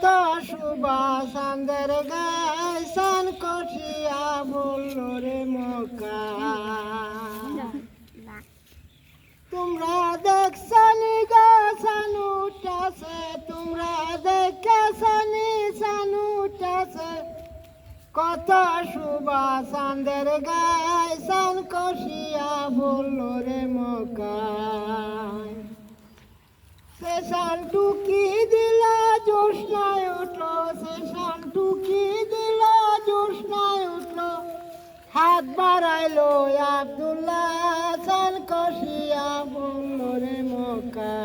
কত সুবাসান্দের গাইসান কঠিয়া বলল রে মকা তোমরা দেখছনি গাছান উঠাছে তোমরা দেখছনি সান উঠাছে কত সুবাসান্দের গাইসান কঠিয়া বলল রে মকা সেশান টুকি দিলা জোৎস্নায় উঠলো সেশান টুকি দিলা জোৎস্নায় উঠলো হাত বাড়াইলো আব্দুল্লাহ সান কষিয়া বলল রে মকা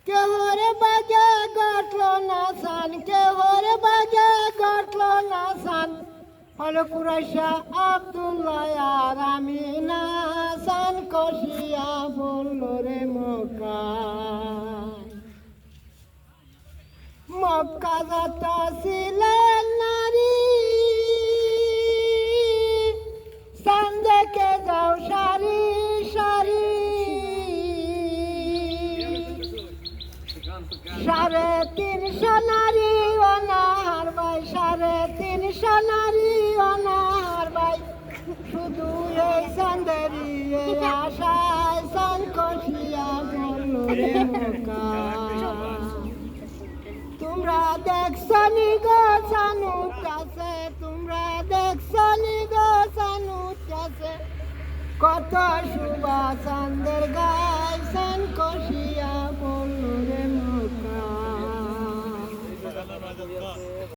কেহরে বাজে গটলো না সান কেহরে বাজে গটলো না সান হলো কুরাইশা আব্দুল্লাহ আর আমিনা সান কষিয়া বলল রে মক্কা মক্কা যত ছিলেন নারী সান দেখে যাও সারি সারি 350 নারী অনার ভাই 350 নারী অনার ভাই শুধু এই সান্দারি আশায় সান কষিয়া বলল রে মক্কা তোমরা দেখছনি গাছান উঠাছে তোমরা দেখছনি গাছান উঠাছে কত সুবাসান্দের গাইসান কষিয়া